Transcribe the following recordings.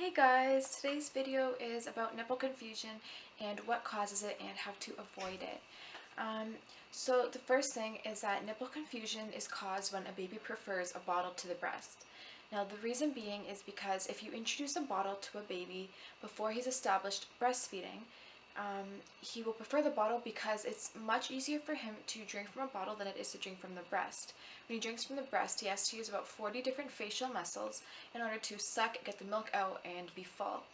Hey guys, today's video is about nipple confusion and what causes it and how to avoid it. So the first thing is that nipple confusion is caused when a baby prefers a bottle to the breast. Now the reason being is because if you introduce a bottle to a baby before he's established breastfeeding, he will prefer the bottle because it's much easier for him to drink from a bottle than it is to drink from the breast. When he drinks from the breast, he has to use about 40 different facial muscles in order to suck, get the milk out, and be full.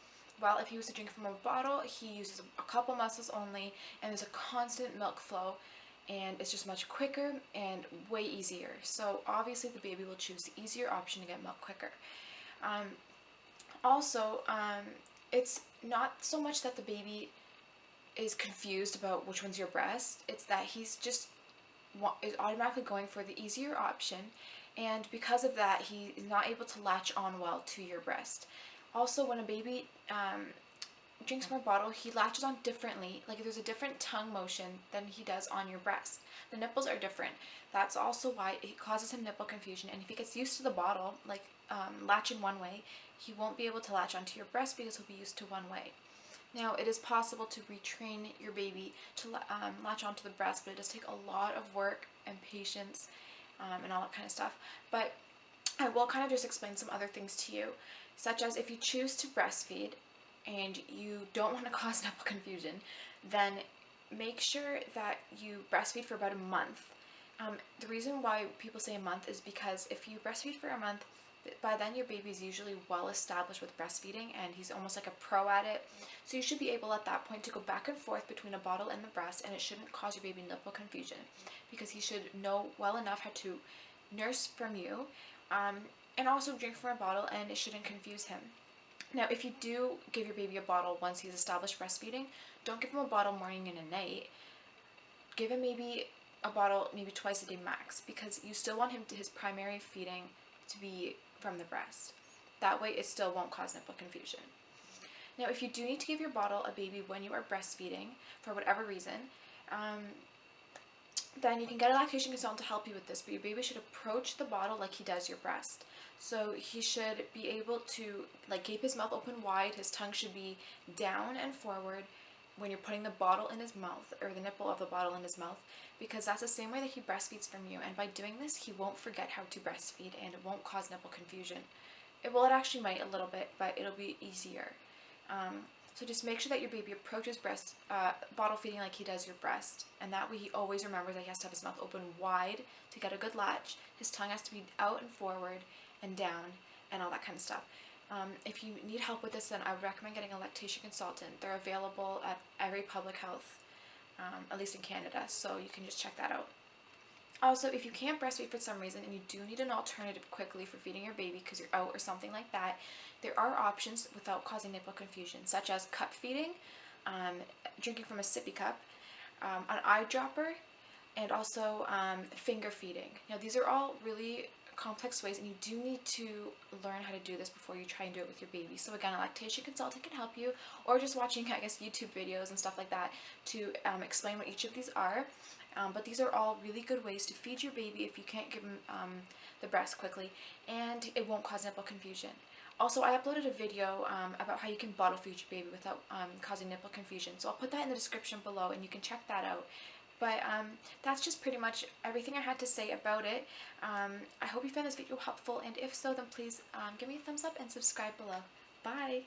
While if he was to drink from a bottle, he uses a couple muscles only, and there's a constant milk flow, and it's just much quicker and way easier. So obviously the baby will choose the easier option to get milk quicker. Um, also, it's not so much that the baby is confused about which one's your breast, it's that he's just is automatically going for the easier option, and because of that he is not able to latch on well to your breast. Also, when a baby drinks from a bottle, he latches on differently, like there's a different tongue motion than he does on your breast. The nipples are different. That's also why it causes him nipple confusion, and if he gets used to the bottle, like latch in one way, he won't be able to latch onto your breast because he'll be used to one way. Now, it is possible to retrain your baby to latch onto the breast, but it does take a lot of work and patience and all that kind of stuff. But I will kind of just explain some other things to you, such as if you choose to breastfeed and you don't want to cause nipple confusion, then make sure that you breastfeed for about a month. The reason why people say a month is because if you breastfeed for a month, by then your baby is usually well established with breastfeeding and he's almost like a pro at it. So you should be able at that point to go back and forth between a bottle and the breast, and it shouldn't cause your baby nipple confusion because he should know well enough how to nurse from you and also drink from a bottle, and it shouldn't confuse him. Now, if you do give your baby a bottle once he's established breastfeeding, don't give him a bottle morning and a night. Give him maybe a bottle maybe twice a day max, because you still want his primary feeding to be from the breast. That way it still won't cause nipple confusion. Now, if you do need to give your bottle a baby when you are breastfeeding for whatever reason, then you can get a lactation consultant to help you with this, but your baby should approach the bottle like he does your breast. So he should be able to gape his mouth open wide, his tongue should be down and forward when you're putting the bottle in his mouth, or the nipple of the bottle in his mouth, because that's the same way that he breastfeeds from you, and by doing this he won't forget how to breastfeed and it won't cause nipple confusion. It actually might a little bit, but it'll be easier. So just make sure that your baby approaches bottle feeding like he does your breast, and that way he always remembers that he has to have his mouth open wide to get a good latch. His tongue has to be out and forward and down and all that kind of stuff. If you need help with this, then I would recommend getting a lactation consultant. They're available at every public health, at least in Canada, so you can just check that out. Also, if you can't breastfeed for some reason and you do need an alternative quickly for feeding your baby because you're out or something like that, there are options without causing nipple confusion, such as cup feeding, drinking from a sippy cup, an eyedropper, and also finger feeding. Now, these are all really complex ways, and you do need to learn how to do this before you try and do it with your baby. So again, a lactation consultant can help you, or just watching, I guess, YouTube videos and stuff like that to explain what each of these are. But these are all really good ways to feed your baby if you can't give him the breast quickly, and it won't cause nipple confusion. Also, I uploaded a video about how you can bottle feed your baby without causing nipple confusion, so I'll put that in the description below and you can check that out. But that's just pretty much everything I had to say about it. I hope you found this video helpful, and if so, then please give me a thumbs up and subscribe below. Bye!